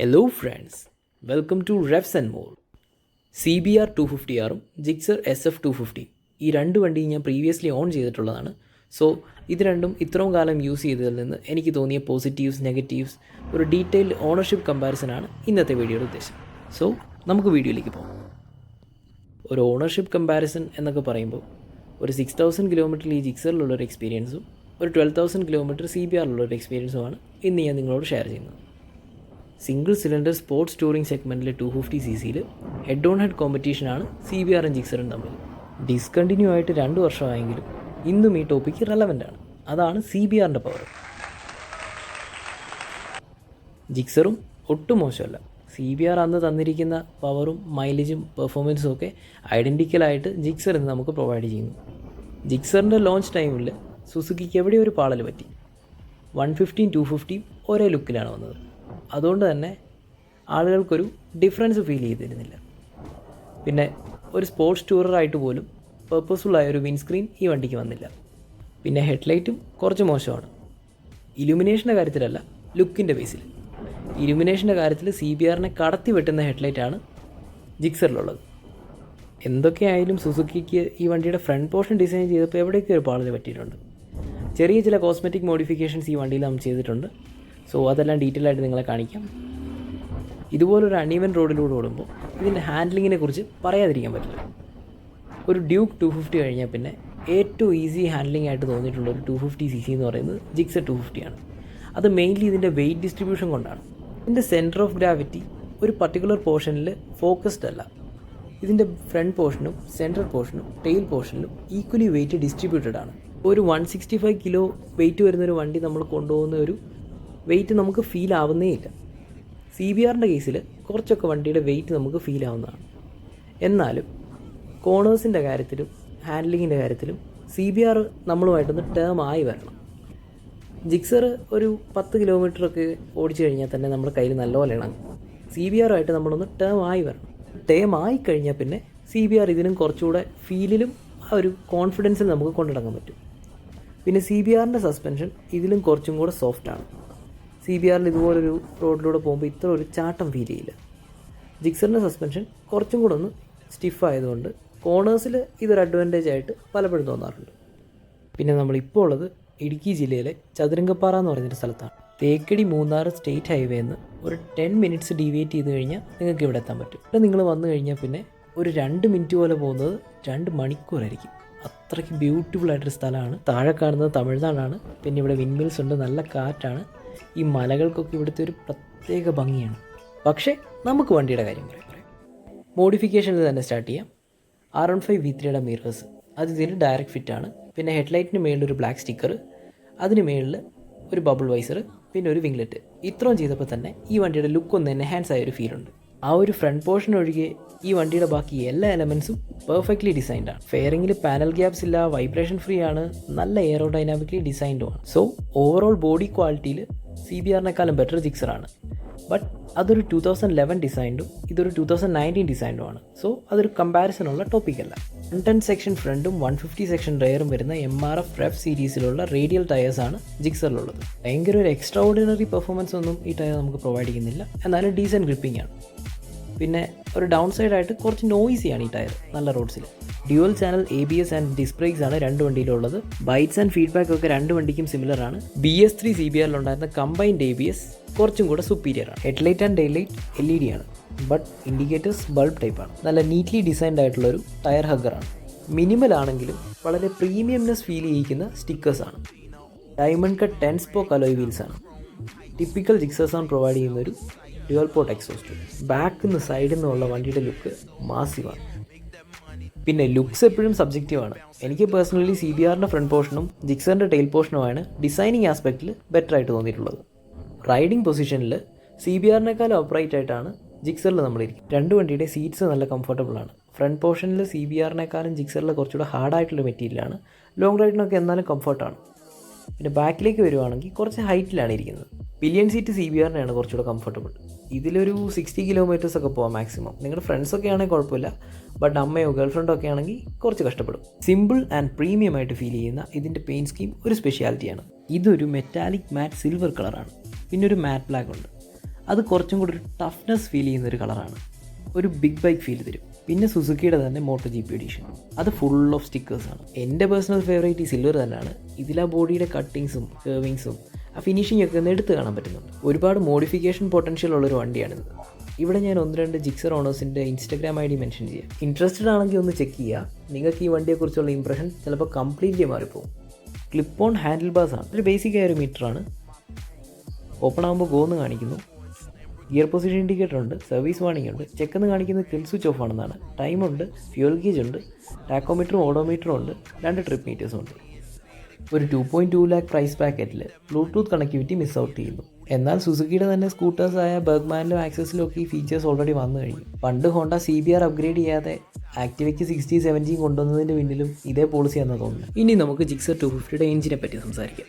Hello friends, welcome to Refs and More. CBR 250Rഉം Gixxer SF 250 ഈ രണ്ട് വണ്ടിയും ഞാൻ പ്രീവിയസ്ലി ഓൺ ചെയ്തിട്ടുള്ളതാണ്. സോ ഇത് രണ്ടും ഇത്രയും കാലം യൂസ് ചെയ്തതിൽ നിന്ന് എനിക്ക് തോന്നിയ പോസിറ്റീവ്സ് നെഗറ്റീവ്സ് ഒരു ഡീറ്റെയിൽഡ് ഓണർഷിപ്പ് കമ്പാരിസനാണ് ഇന്നത്തെ വീഡിയോയുടെ ഉദ്ദേശം. സോ നമുക്ക് വീഡിയോയിലേക്ക് പോകാം. ഒരു ഓണർഷിപ്പ് കമ്പാരിസൺ എന്നൊക്കെ പറയുമ്പോൾ ഒരു 6000 കിലോമീറ്ററിൽ ഈ ജിക്സറിലുള്ളൊരു എക്സ്പീരിയൻസും ഒരു 12,000 കിലോമീറ്റർ CBRലുള്ളൊരു എക്സ്പീരിയൻസുമാണ് ഇന്ന് ഞാൻ നിങ്ങളോട് ഷെയർ ചെയ്യുന്നത്. സിംഗിൾ സിലിണ്ടർ സ്പോർട്സ് ടൂറിംഗ് സെഗ്മെൻറ്റിലെ 250cc ഹെഡ് ഓൺ ഹെഡ് കോമ്പറ്റീഷനാണ് CBRും ജിക്സറും തമ്മിൽ. ഡിസ്കണ്ടിന്യൂ ആയിട്ട് 2 വർഷമായെങ്കിലും ഇന്നും ഈ ടോപ്പിക്ക് റെലവൻ്റ് ആണ്. അതാണ് CBRൻ്റെ പവർ. ജിക്സറും ഒട്ടും മോശമല്ല. CBR അന്ന് തന്നിരിക്കുന്ന പവറും മൈലേജും പെർഫോമൻസും ഒക്കെ ഐഡൻറ്റിക്കലായിട്ട് ജിക്സർ ഇന്ന് നമുക്ക് പ്രൊവൈഡ് ചെയ്യുന്നു. ജിക്സറിൻ്റെ ലോഞ്ച് ടൈമിൽ സുസുക്കിക്ക് എവിടെ ഒരു പാളൽ പറ്റി. 150 250 ഒരേ ലുക്കിലാണ് വന്നത്. അതുകൊണ്ട് തന്നെ ആളുകൾക്കൊരു ഡിഫറൻസ് ഫീൽ ചെയ്തിരുന്നില്ല. പിന്നെ ഒരു സ്പോർട്സ് ടൂററായിട്ട് പോലും പർപ്പസ്ഫുള്ളായ ഒരു വിൻസ്ക്രീൻ ഈ വണ്ടിക്ക് വന്നില്ല. പിന്നെ ഹെഡ്ലൈറ്റും കുറച്ച് മോശമാണ്. ഇലുമിനേഷൻ്റെ കാര്യത്തിലല്ല, ലുക്കിൻ്റെ ബേസിൽ. ഇലുമിനേഷൻ്റെ കാര്യത്തിൽ CBRനെ കടത്തി വെട്ടുന്ന ഹെഡ്ലൈറ്റാണ് ജിക്സറിലുള്ളത്. എന്തൊക്കെയായാലും സുസുക്കിക്ക് ഈ വണ്ടിയുടെ ഫ്രണ്ട് പോർഷൻ ഡിസൈൻ ചെയ്തപ്പോൾ എവിടെയൊക്കെ ഒരു പാളൽ പറ്റിയിട്ടുണ്ട്. ചെറിയ ചില കോസ്മെറ്റിക് മോഡിഫിക്കേഷൻസ് ഈ വണ്ടിയിൽ നമ്മൾ ചെയ്തിട്ടുണ്ട്. സോ അതെല്ലാം ഡീറ്റെയിൽ ആയിട്ട് നിങ്ങളെ കാണിക്കാം. ഇതുപോലൊരു അൺഈവൻ റോഡിലൂടെ ഓടുമ്പോൾ ഇതിൻ്റെ ഹാൻഡ്ലിങ്ങിനെ കുറിച്ച് പറയാതിരിക്കാൻ പറ്റില്ല. ഒരു ഡ്യൂക്ക് 250 കഴിഞ്ഞാൽ പിന്നെ ഏറ്റവും ഈസി ഹാൻഡ്ലിംഗ് ആയിട്ട് തോന്നിയിട്ടുള്ള ഒരു 250cc എന്ന് പറയുന്നത് ജിക്സർ 250 ആണ്. അത് മെയിൻലി ഇതിൻ്റെ വെയിറ്റ് ഡിസ്ട്രിബ്യൂഷൻ കൊണ്ടാണ്. ഇതിൻ്റെ സെൻറ്റർ ഓഫ് ഗ്രാവിറ്റി ഒരു പർട്ടിക്കുലർ പോർഷനിൽ ഫോക്കസ്ഡ് അല്ല. ഇതിൻ്റെ ഫ്രണ്ട് പോർഷനും സെൻട്രൽ പോർഷനും ടെയിൽ പോർഷനിലും ഈക്വലി വെയിറ്റ് ഡിസ്ട്രിബ്യൂട്ടഡ് ആണ്. ഒരു 165 കിലോ വെയിറ്റ് വരുന്നൊരു വണ്ടി നമ്മൾ കൊണ്ടുപോകുന്ന ഒരു വെയിറ്റ് നമുക്ക് ഫീൽ ആവുന്നേ ഇല്ല. CBRൻ്റെ കേസിൽ കുറച്ചൊക്കെ വണ്ടിയുടെ വെയിറ്റ് നമുക്ക് ഫീൽ ആവുന്നതാണ്. എന്നാലും കോണേഴ്സിൻ്റെ കാര്യത്തിലും ഹാൻഡ്ലിങ്ങിൻ്റെ കാര്യത്തിലും CBR നമ്മളുമായിട്ടൊന്ന് ടേം ആയി വരണം. ജിക്സർ ഒരു 10 കിലോമീറ്ററൊക്കെ ഓടിച്ചു കഴിഞ്ഞാൽ തന്നെ നമ്മുടെ കയ്യിൽ നല്ലപോലെ ഇണങ്ങും. CBRുമായിട്ട് നമ്മളൊന്ന് ടേം ആയി വരണം. ടേം ആയി കഴിഞ്ഞാൽ പിന്നെ CBR ഇതിനും കുറച്ചുകൂടെ ഫീലിലും ആ ഒരു കോൺഫിഡൻസിൽ നമുക്ക് കൊണ്ടിടങ്ങാൻ പറ്റും. പിന്നെ CBRൻ്റെ സസ്പെൻഷൻ ഇതിലും കുറച്ചും കൂടെ സോഫ്റ്റാണ്. CBRൽ ഇതുപോലൊരു റോഡിലൂടെ പോകുമ്പോൾ ഇത്ര ഒരു ചാട്ടം ഫീൽ ചെയ്യില്ല. ജിക്സറിൻ്റെ സസ്പെൻഷൻ കുറച്ചും കൂടെ ഒന്ന് സ്റ്റിഫ് ആയതുകൊണ്ട് കോണേഴ്സിൽ ഇതൊരു അഡ്വാൻറ്റേജ് ആയിട്ട് പലപ്പോഴും തോന്നാറുണ്ട്. പിന്നെ നമ്മളിപ്പോൾ ഉള്ളത് ഇടുക്കി ജില്ലയിലെ ചതുരംഗപ്പാറ എന്ന് പറയുന്നൊരു സ്ഥലത്താണ്. തേക്കടി മൂന്നാർ സ്റ്റേറ്റ് ഹൈവേ എന്ന് ഒരു 10 മിനിറ്റ്സ് ഡീവിയേറ്റ് ചെയ്ത് കഴിഞ്ഞാൽ നിങ്ങൾക്ക് ഇവിടെ എത്താൻ പറ്റും. ഇവിടെ നിങ്ങൾ വന്നു കഴിഞ്ഞാൽ പിന്നെ ഒരു 2 മിനിറ്റ് പോലെ പോകുന്നത് 2 മണിക്കൂറായിരിക്കും. അത്രയ്ക്ക് ബ്യൂട്ടിഫുൾ ആയിട്ടൊരു സ്ഥലമാണ്. താഴെ കാണുന്നത് തമിഴ്നാടാണ്. പിന്നെ ഇവിടെ വിൻമിൽസ് ഉണ്ട്, നല്ല കാറ്റാണ്. ഈ മലകൾക്കൊക്കെ ഇവിടുത്തെ ഒരു പ്രത്യേക ഭംഗിയാണ്. പക്ഷേ നമുക്ക് വണ്ടിയുടെ കാര്യം പറയാം. മോഡിഫിക്കേഷനിൽ തന്നെ സ്റ്റാർട്ട് ചെയ്യാം. R15 V3യുടെ മിറേഴ്സ് അത് ഇതിന് ഡയറക്റ്റ് ഫിറ്റാണ്. പിന്നെ ഹെഡ്ലൈറ്റിന് മേളിൽ ഒരു ബ്ലാക്ക് സ്റ്റിക്കർ, അതിന് മേളിൽ ഒരു ബബിൾ വൈസർ, പിന്നെ ഒരു വിംഗ്ലെറ്റ്. ഇത്രയും ചെയ്തപ്പോൾ തന്നെ ഈ വണ്ടിയുടെ ലുക്ക് ഒന്ന് എൻഹാൻസ് ആയൊരു ഫീലുണ്ട്. ആ ഒരു ഫ്രണ്ട് പോർഷൻ ഒഴികെ ഈ വണ്ടിയുടെ ബാക്കി എല്ലാ എലമെൻസും പെർഫെക്റ്റ്ലി ഡിസൈൻഡ് ആണ്. ഫെയറിങ്ങിൽ പാനൽ ഗ്യാപ്സ് ഇല്ല, വൈബ്രേഷൻ ഫ്രീ ആണ്, നല്ല എയറോഡൈനാമിക്കലി ഡിസൈൻഡും ആണ്. സോ ഓവറോൾ ബോഡി ക്വാളിറ്റിയിൽ CBRനേക്കാളും ബെറ്റർ ജിക്സറാണ്. ബട്ട് അതൊരു 2011 ഡിസൈൻഡും ഇതൊരു 2019 ഡിസൈൻഡും ആണ്. സോ അതൊരു കമ്പാരിസണുള്ള ടോപ്പിക്കല്ല. 110 സെക്ഷൻ ഫ്രണ്ടും 150 സെക്ഷൻ റെയറും വരുന്ന MRF റെഫ് സീരീസിലുള്ള റേഡിയൽ ടയേഴ്സാണ് ജിക്സറിലുള്ളത്. ഭയങ്കര ഒരു എക്സ്ട്രാ ഓർഡിനറി പെർഫോമൻസ് ഒന്നും ഈ ടയർ നമുക്ക് പ്രൊവൈഡ് ചെയ്യുന്നില്ല. എന്നാലും ഡീസൻറ്റ് ഗ്രിപ്പിംഗ് ആണ്. പിന്നെ ഒരു ഡൗൺ സൈഡായിട്ട് കുറച്ച് നോയ്സിയാണ് ഈ ടയർ നല്ല റോഡ്സിൽ. Dual channel ABS and disc brakes ആണ് 2 വണ്ടിയിലുള്ളത്. ബൈറ്റ്സ് ആൻഡ് ഫീഡ്ബാക്ക് ഒക്കെ 2 വണ്ടിക്കും സിമിലർ ആണ്. BS3 CBRലുണ്ടായിരുന്ന കമ്പൈൻഡ് ABS കുറച്ചും കൂടെ സുപ്പീരിയർ ആണ്. ഹെഡ്ലൈറ്റ് ആൻഡ് ഡെയിലൈറ്റ് LED ആണ്. ബട്ട് ഇൻഡിക്കേറ്റേഴ്സ് ബൾബ് ടൈപ്പാണ്. നല്ല നീറ്റ്ലി ഡിസൈൻഡ് ആയിട്ടുള്ളൊരു ടയർ ഹഗ്ഗറാണ്. മിനിമൽ ആണെങ്കിലും വളരെ പ്രീമിയംനെസ് ഫീൽ ചെയ്യിക്കുന്ന സ്റ്റിക്കേഴ്സാണ്. Diamond cut 10 spoke alloy wheels ആണ്. ടിപ്പിക്കൽ ജിക്സർ സൗണ്ട് പ്രൊവൈഡ് ചെയ്യുന്നൊരു ഡ്യുവൽ പോർട്ട് എക്സോസ്റ്റ്. ബാക്കിൽ നിന്ന് സൈഡിൽ നിന്നുള്ള വണ്ടിയുടെ ലുക്ക് മാസീവാണ്. പിന്നെ ലുക്സ് എപ്പോഴും സബ്ജക്റ്റീവാണ്. എനിക്ക് പേഴ്സണലി CBRൻ്റെ ഫ്രണ്ട് പോർഷനും ജിക്സറിൻ്റെ ടെയിൽ പോർഷനുമാണ് ഡിസൈനിങ് ആസ്പെക്റ്റിൽ ബെറ്റർ ആയിട്ട് തോന്നിയിട്ടുള്ളത്. റൈഡിംഗ് പൊസിഷനിൽ CBRനേക്കാളും അപ്രൈറ്റ് ആയിട്ടാണ് ജിക്സറിൽ നമ്മളിരിക്കും. 2 വണ്ടിയുടെ സീറ്റ്സ് നല്ല കംഫർട്ടബിൾ ആണ്. ഫ്രണ്ട് പോർഷനിൽ CBRനേക്കാളും ജിക്സറിൽ കുറച്ചുകൂടെ ഹാർഡായിട്ടുള്ള മെറ്റീരിയലാണ്. ലോങ് റൈഡിനൊക്കെ എന്നാലും കംഫർട്ടാണ്. പിന്നെ ബാക്കിലേക്ക് വരുവാണെങ്കിൽ കുറച്ച് ഹൈറ്റിലാണ് ഇരിക്കുന്നത്. പിലിയൻ സീറ്റ് CBRനാണ് കുറച്ചുകൂടെ കംഫർട്ടബിൾ. ഇതിലൊരു 60 കിലോമീറ്റേഴ്സ് ഒക്കെ പോകാം മാക്സിമം. നിങ്ങളുടെ ഫ്രണ്ട്സൊക്കെ ആണെങ്കിൽ കുഴപ്പമില്ല. ബട്ട് അമ്മയോ ഗേൾ ഫ്രണ്ടോ ഒക്കെ ആണെങ്കിൽ കുറച്ച് കഷ്ടപ്പെടും. സിമ്പിൾ ആൻഡ് പ്രീമിയം ആയിട്ട് ഫീൽ ചെയ്യുന്ന ഇതിൻ്റെ പെയിൻറ്റ് സ്കീം ഒരു സ്പെഷ്യാലിറ്റിയാണ്. ഇതൊരു മെറ്റാലിക് മാറ്റ് സിൽവർ കളറാണ്. പിന്നെ ഒരു മാറ്റ് ബ്ലാക്ക് ഉണ്ട്. അത് കുറച്ചും കൂടി ഒരു ടഫ്നെസ് ഫീൽ ചെയ്യുന്നൊരു കളറാണ്, ഒരു ബിഗ് ബൈക്ക് ഫീൽ തരും. പിന്നെ സുസുക്കിയുടെ തന്നെ മോട്ടോ GP എഡിഷൻ, അത് ഫുൾ ഓഫ് സ്റ്റിക്കേഴ്സാണ്. എൻ്റെ പേഴ്സണൽ ഫേവറേറ്റ് ഈ സിൽവർ തന്നെയാണ്. ഇതിൽ ആ ബോഡിയുടെ കട്ടിങ്സും കേർവിങ്സും ആ ഫിനിഷിംഗ് ഒക്കെ ഒന്ന് എടുത്ത് കാണാൻ പറ്റുന്നുണ്ട്. ഒരുപാട് മോഡിഫിക്കേഷൻ പൊട്ടൻഷ്യൽ ഉള്ളൊരു വണ്ടിയാണിത്. ഇവിടെ ഞാൻ 1-2 ജിക്സർ ഓണേഴ്സിൻ്റെ ഇൻസ്റ്റാഗ്രാം ID മെൻഷൻ ചെയ്യാം. ഇൻട്രസ്റ്റഡ് ആണെങ്കിൽ ഒന്ന് ചെക്ക് ചെയ്യുക. നിങ്ങൾക്ക് ഈ വണ്ടിയെക്കുറിച്ചുള്ള ഇംപ്രഷൻ ചിലപ്പോൾ കംപ്ലീറ്റ്ലി മാറിപ്പോകും. ക്ലിപ്പ് ഓൺ ഹാൻഡിൽ ബാസ് ആണ്, ഒരു ബേസിക് ആയ ഒരു മീറ്ററാണ്. ഓപ്പൺ ആകുമ്പോൾ ഗോ എന്ന് കാണിക്കുന്നു. ഗിയർ പൊസിഷൻ ഇൻഡിക്കേറ്റർ ഉണ്ട്, സർവീസ് വാണിംഗ് ഉണ്ട്. ചെക്കെന്ന് കാണിക്കുന്നത് കിൽ സ്വിച്ച് ഓഫ് ആണെന്നാണ്. ടൈമുണ്ട്, ഫ്യൂൽ ഗേജ് ഉണ്ട്, ടാക്കോമീറ്ററും ഓഡോമീറ്ററും ഉണ്ട്, 2 ട്രിപ്പ് മീറ്റേഴ്സും ഉണ്ട്. ഒരു 2.2 ലാക്ക് പ്രൈസ് പാക്കറ്റിൽ ബ്ലൂടൂത്ത് കണക്ടിവിറ്റി മിസ് ഔട്ട് ചെയ്യുന്നു. എന്നാൽ സുസുക്കിയുടെ തന്നെ സ്കൂട്ടേഴ്സായ ബർഗ്മാനിലും ആക്സസിലും ഒക്കെ ഈ ഫീച്ചേഴ്സ് ഓൾറെഡി വന്നു കഴിഞ്ഞു. പണ്ട് ഹോണ്ട CBR അപ്ഗ്രേഡ് ചെയ്യാതെ ആക്ടിവയ്ക്ക് 60-70 കൊണ്ടുവന്നതിൻ്റെ പിന്നിലും ഇതേ പോളിസിയാണെന്ന് തോന്നുന്നു. ഇനി നമുക്ക് ജിക്സർ 250യുടെ എഞ്ചിനെ പറ്റി സംസാരിക്കാം.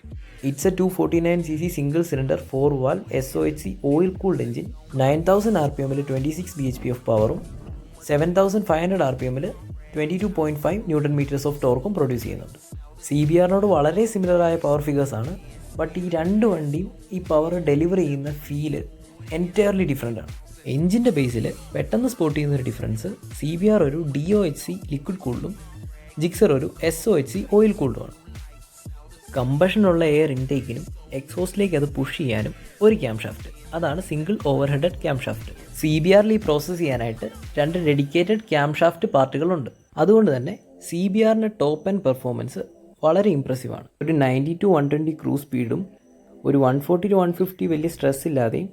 It's A 249cc single cylinder 4-valve SOHC oil cooled engine. 9000 RPM 26 bhp of പവറും 7500 RPM 22.5 Nm ഓഫ് ടോർക്കും പ്രൊഡ്യൂസ് ചെയ്യുന്നുണ്ട്. CBRനോട് വളരെ സിമിലറായ പവർ ഫിഗേഴ്സാണ്. ബട്ട് ഈ രണ്ട് വണ്ടിയും ഈ പവർ ഡെലിവർ ചെയ്യുന്ന ഫീല് എൻറ്റയർലി ഡിഫറെൻ്റ് ആണ്. എഞ്ചിൻ്റെ ബേസിൽ പെട്ടെന്ന് സ്പോട്ട് ചെയ്യുന്നൊരു ഡിഫറൻസ്, CBR ഒരു DOHC ലിക്വിഡ് കൂൾഡും ജിക്സർ ഒരു SOHC ഓയിൽ കൂൾഡുമാണ്. കമ്പഷനുള്ള എയർ ഇൻടേക്കിനും എക്സോസ്റ്റിലേക്ക് അത് പുഷ് ചെയ്യാനും ഒരു ക്യാം ഷാഫ്റ്റ്, അതാണ് single over headed cam shaft. CBRൽ ഈ പ്രോസസ്സ് ചെയ്യാനായിട്ട് 2 ഡെഡിക്കേറ്റഡ് ക്യാം ഷാഫ്റ്റ് പാർട്ടുകളുണ്ട്. അതുകൊണ്ട് തന്നെ CBRൻ്റെ ടോപ്പ് ആൻഡ് പെർഫോമൻസ് വളരെ ഇമ്പ്രസീവാണ്. ഒരു 90-120 ക്രൂസ് സ്പീഡും ഒരു 140-150 വലിയ സ്ട്രെസ് ഇല്ലാതെയും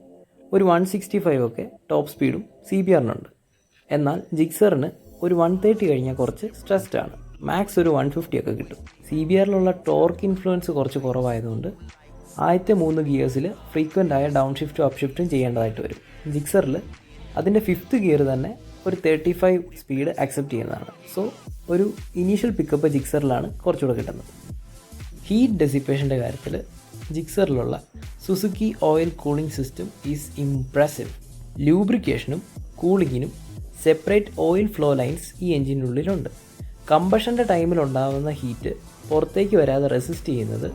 ഒരു 165 ഒക്കെ ടോപ്പ് സ്പീഡും CBRനുണ്ട്. എന്നാൽ ജിക്സറിന് ഒരു 130 കഴിഞ്ഞാൽ കുറച്ച് സ്ട്രെസ്ഡ് ആണ്. മാക്സ് ഒരു 150 ഒക്കെ കിട്ടും. CBRലുള്ള ടോർക്ക് ഇൻഫ്ലുവൻസ് കുറച്ച് കുറവായതുകൊണ്ട് ആദ്യത്തെ 3 ഗിയേഴ്സിൽ ഫ്രീക്വൻ്റ് ആയ ഡൗൺ ഷിഫ്റ്റും അപ്പ് ഷിഫ്റ്റും ചെയ്യേണ്ടതായിട്ട് വരും. ജിക്സറിൽ അതിൻ്റെ 5th ഗിയർ തന്നെ ഒരു 35 സ്പീഡ് അക്സെപ്റ്റ് ചെയ്യുന്നതാണ്. സോ ഒരു ഇനീഷ്യൽ പിക്കപ്പ് ജിക്സറിലാണ് കുറച്ചുകൂടെ കിട്ടുന്നത്. ഹീറ്റ് ഡെസിപ്പേഷൻ്റെ കാര്യത്തിൽ ജിക്സറിലുള്ള Suzuki oil cooling system is impressive. ലൂബ്രിക്കേഷനും കൂളിങ്ങിനും സെപ്പറേറ്റ് ഓയിൽ ഫ്ലോ ലൈൻസ് ഈ എഞ്ചിനുള്ളിലുണ്ട്. കമ്പഷൻ്റെ ടൈമിലുണ്ടാകുന്ന ഹീറ്റ് പുറത്തേക്ക് വരാതെ റെസിസ്റ്റ് ചെയ്യുന്നത്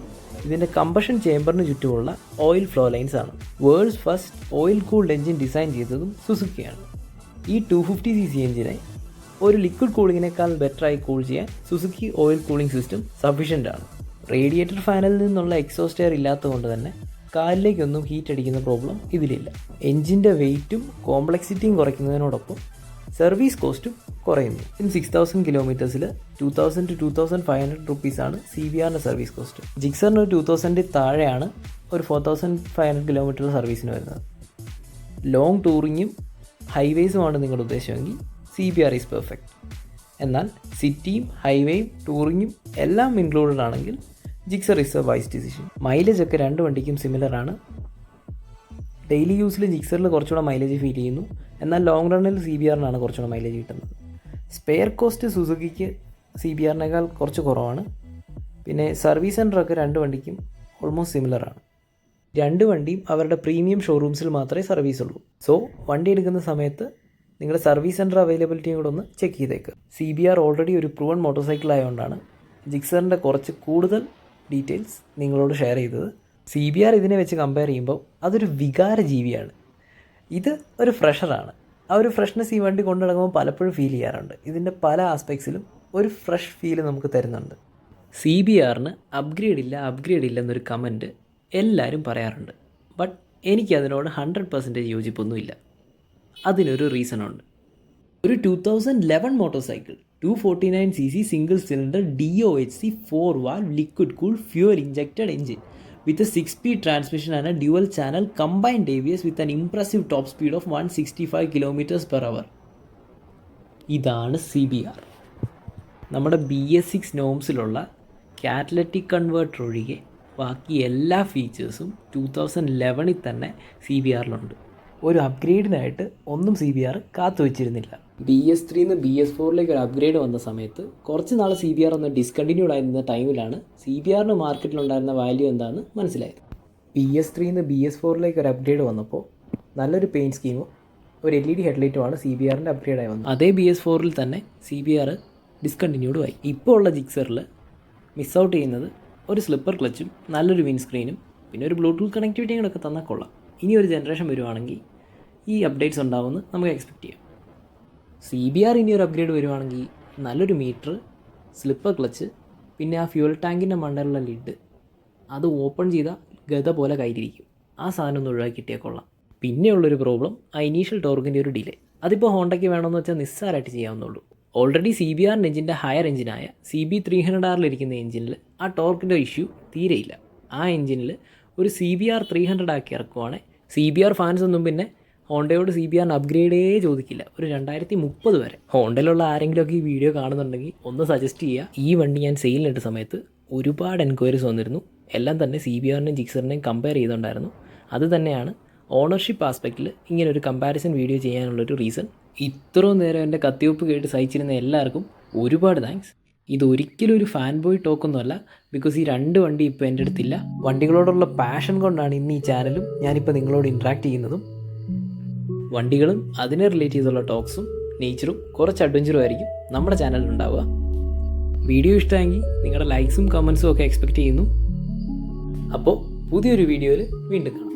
ഇതിൻ്റെ കമ്പഷൻ ചേമ്പറിന് ചുറ്റുമുള്ള ഓയിൽ ഫ്ലോ ലൈൻസ് ആണ്. World's first oil cooled engine design ചെയ്തതും സുസുക്കിയാണ്. ഈ 250cc എഞ്ചിനെ ഒരു ലിക്വിഡ് കൂളിങ്ങിനേക്കാൾ ബെറ്ററായി കൂൾ ചെയ്യാൻ Suzuki oil cooling system sufficient ആണ്. റേഡിയേറ്റർ ഫാനിൽ നിന്നുള്ള എക്സോസ്റ്റ് എയർ ഇല്ലാത്തതുകൊണ്ട് തന്നെ കാലിലേക്കൊന്നും ഹീറ്റ് അടിക്കുന്ന പ്രോബ്ലം ഇതിലില്ല. എഞ്ചിൻ്റെ വെയ്റ്റും കോംപ്ലക്സിറ്റിയും കുറയ്ക്കുന്നതിനോടൊപ്പം സർവീസ് കോസ്റ്റും കുറയുന്നു. 6000 കിലോമീറ്റേഴ്സിൽ 2000 to 2500 റുപ്പീസാണ് CBRൻ്റെ സർവീസ് കോസ്റ്റ്. ജിക്സറിന് 2000 താഴെയാണ് ഒരു 4500 കിലോമീറ്റർ സർവീസിന് വരുന്നത്. ലോങ് ടൂറിങ്ങും ഹൈവേസുമാണ് നിങ്ങളുടെ ഉദ്ദേശമെങ്കിൽ CBR ഈസ് പെർഫെക്റ്റ്. എന്നാൽ സിറ്റിയും ഹൈവേയും ടൂറിങ്ങും എല്ലാം ഇൻക്ലൂഡഡ് ആണെങ്കിൽ Gixxer is A vice decision. Mileage ഒക്കെ 2 വണ്ടിക്കും സിമിലർ ആണ്. ഡെയിലി യൂസിൽ ജിക്സറിൽ കുറച്ചുകൂടെ മൈലേജ് ഫീൽ ചെയ്യുന്നു, എന്നാൽ ലോങ് റണ്ണിൽ CBRനാണ് കുറച്ചുകൂടെ മൈലേജ് കിട്ടുന്നത്. സ്പെയർ കോസ്റ്റ് സുസുക്കിക്ക് CBRനേക്കാൾ കുറച്ച് കുറവാണ്. പിന്നെ സർവീസ് സെൻ്ററൊക്കെ 2 വണ്ടിക്കും ഓൾമോസ്റ്റ് സിമിലറാണ്. 2 വണ്ടിയും അവരുടെ പ്രീമിയം ഷോറൂംസിൽ മാത്രമേ സർവീസ് ഉള്ളൂ. സോ വണ്ടി എടുക്കുന്ന സമയത്ത് നിങ്ങളുടെ സർവീസ് സെൻറ്റർ അവൈലബിലിറ്റിയും കൂടെ ഒന്ന് ചെക്ക് ചെയ്തേക്കുക. CBR ഓൾറെഡി ഒരു പ്രൂവൺ മോട്ടോർ സൈക്കിൾ ആയതുകൊണ്ടാണ് ജിക്സറിൻ്റെ കുറച്ച് കൂടുതൽ ഡീറ്റെയിൽസ് നിങ്ങളോട് ഷെയർ ചെയ്തത്. CBR ഇതിനെ വെച്ച് കമ്പയർ ചെയ്യുമ്പോൾ അതൊരു വികാര ജീവിയാണ്. ഇത് ഒരു ഫ്രഷറാണ്. ആ ഒരു ഫ്രഷ്നെസ് ഈ വണ്ടി കൊണ്ടു നടക്കുമ്പോൾ പലപ്പോഴും ഫീൽ ചെയ്യാറുണ്ട്. ഇതിൻ്റെ പല ആസ്പെക്ട്സിലും ഒരു ഫ്രഷ് ഫീല് നമുക്ക് തരുന്നുണ്ട്. CBRന് അപ്ഗ്രേഡ് ഇല്ല എന്നൊരു കമൻറ്റ് എല്ലാവരും പറയാറുണ്ട്. ബട്ട് എനിക്കതിനോട് 100% യോജിപ്പൊന്നുമില്ല. അതിനൊരു റീസണുണ്ട്. ഒരു 2011 motor cycle 249cc single cylinder DOHC 4-valve liquid cool fuel injected engine with a 6-speed transmission and a dual channel combined ABS with an impressive top speed of 165 km/h. ഇതാണ് CBR. നമ്മുടെ BS6 നോംസിലുള്ള catalytic converter ഒഴികെ ബാക്കി എല്ലാ ഫീച്ചേഴ്സും 2011 തന്നെ CBRലുണ്ട്. ഒരു അപ്ഗ്രേഡിനായിട്ട് ഒന്നും CBR കാത്തു വച്ചിരുന്നില്ല. BS3 നിന്ന് BS4ലേക്ക് ഒരു അപ്ഗ്രേഡ് വന്ന സമയത്ത് കുറച്ച് നാൾ CBR ഒന്ന് ഡിസ്കണ്ടിന്യൂഡ് ആയിരുന്ന ടൈമിലാണ് CBRന് മാർക്കറ്റിലുണ്ടായിരുന്ന വാല്യൂ എന്താണെന്ന് മനസ്സിലായത്. BS3 നിന്ന് BS4ലേക്ക് ഒരു അപ്ഗ്രേഡ് വന്നപ്പോൾ നല്ലൊരു പെയിൻറ്റ് സ്കീമും ഒരു LED ഹെഡ്ലൈറ്റുമാണ് CBRൻ്റെ അപ്ഗ്രേഡായി വന്നത്. അതേ BS4ൽ തന്നെ CBR ഡിസ്കണ്ടിന്യൂഡും ആയി. ഇപ്പോൾ ഉള്ള ജിക്സറിൽ മിസ് ഔട്ട് ചെയ്യുന്നത് ഒരു സ്ലിപ്പർ ക്ലച്ചും നല്ലൊരു വിൻഡ് സ്ക്രീനും പിന്നെ ഒരു ബ്ലൂടൂത്ത് കണക്ടിവിറ്റിയും കൂടെ തന്നാൽ കൊള്ളാം. ഇനി ഒരു ജനറേഷൻ വരുവാണെങ്കിൽ ഈ അപ്ഡേറ്റ്സ് ഉണ്ടാവുമെന്ന് നമുക്ക് എക്സ്പെക്റ്റ് ചെയ്യാം. CBR ഇനി ഒരു അപ്ഗ്രേഡ് വരുവാണെങ്കിൽ നല്ലൊരു മീറ്റർ, സ്ലിപ്പർ ക്ലച്ച്, പിന്നെ ആ ഫ്യൂൽ ടാങ്കിൻ്റെ മണ്ടയിലുള്ള ലിഡ് അത് ഓപ്പൺ ചെയ്താൽ ഗത പോലെ കയ്യിലിരിക്കും. ആ സാധനം ഒന്ന് ഒഴിവാക്കി കിട്ടിയാൽ കൊള്ളാം. പിന്നെയുള്ളൊരു പ്രോബ്ലം ആ ഇനീഷ്യൽ ടോർക്കിൻ്റെ ഒരു ഡിലേ. അതിപ്പോൾ ഹോണ്ടയ്ക്ക് വേണമെന്ന് വെച്ചാൽ നിസ്സാരമായിട്ട് ചെയ്യാവുന്നുള്ളൂ. ഓൾറെഡി CBR എഞ്ചിൻ്റെ ഹയർ എഞ്ചിനായ CB300Rലിരിക്കുന്ന എഞ്ചിനിൽ ആ ടോർക്കിൻ്റെ ഇഷ്യൂ തീരെയില്ല. ആ എഞ്ചിനിൽ ഒരു CBR 300 ആക്കി ഇറക്കുവാണെങ്കിൽ CBR ഫാൻസ് ഒന്നും പിന്നെ ഹോണ്ടയോട് CBRന് അപ്ഗ്രേഡേ ചോദിക്കില്ല ഒരു 2030 വരെ. ഹോണ്ടയിലുള്ള ആരെങ്കിലുമൊക്കെ ഈ വീഡിയോ കാണുന്നുണ്ടെങ്കിൽ ഒന്ന് സജസ്റ്റ് ചെയ്യുക. ഈ വണ്ടി ഞാൻ സെയിലിനിട്ട സമയത്ത് ഒരുപാട് എൻക്വയറീസ് വന്നിരുന്നു. എല്ലാം തന്നെ CBRനെയും ജിക്സറിനെയും കമ്പയർ ചെയ്തുകൊണ്ടായിരുന്നു. അത് തന്നെയാണ് ഓണർഷിപ്പ് ആസ്പെക്റ്റിൽ ഇങ്ങനെ ഒരു കമ്പാരിസൺ വീഡിയോ ചെയ്യാനുള്ളൊരു റീസൺ. ഇത്രയും നേരം എൻ്റെ കത്തിവെപ്പ് കേട്ട് സഹിച്ചിരുന്ന എല്ലാവർക്കും ഒരുപാട് താങ്ക്സ്. ഇതൊരിക്കലും ഒരു ഫാൻ ബോയ് ടോക്കൊന്നുമല്ല. ബിക്കോസ് ഈ 2 വണ്ടി ഇപ്പോൾ എൻ്റെ അടുത്തില്ല. വണ്ടികളോടുള്ള പാഷൻ കൊണ്ടാണ് ഇന്ന് ഈ ചാനലും ഞാനിപ്പോൾ നിങ്ങളോട് ഇൻട്രാക്ട് ചെയ്യുന്നതും. വണ്ടികളും അതിനെ റിലേറ്റ് ചെയ്തുള്ള ടോക്സും നേച്ചറും കുറച്ച് അഡ്വഞ്ചറും ആയിരിക്കും നമ്മുടെ ചാനലിൽ ഉണ്ടാവുക. വീഡിയോ ഇഷ്ടമെങ്കിൽ നിങ്ങളുടെ ലൈക്സും കമൻസും ഒക്കെ എക്സ്പെക്റ്റ് ചെയ്യുന്നു. അപ്പോൾ പുതിയൊരു വീഡിയോയിൽ വീണ്ടും കാണാം.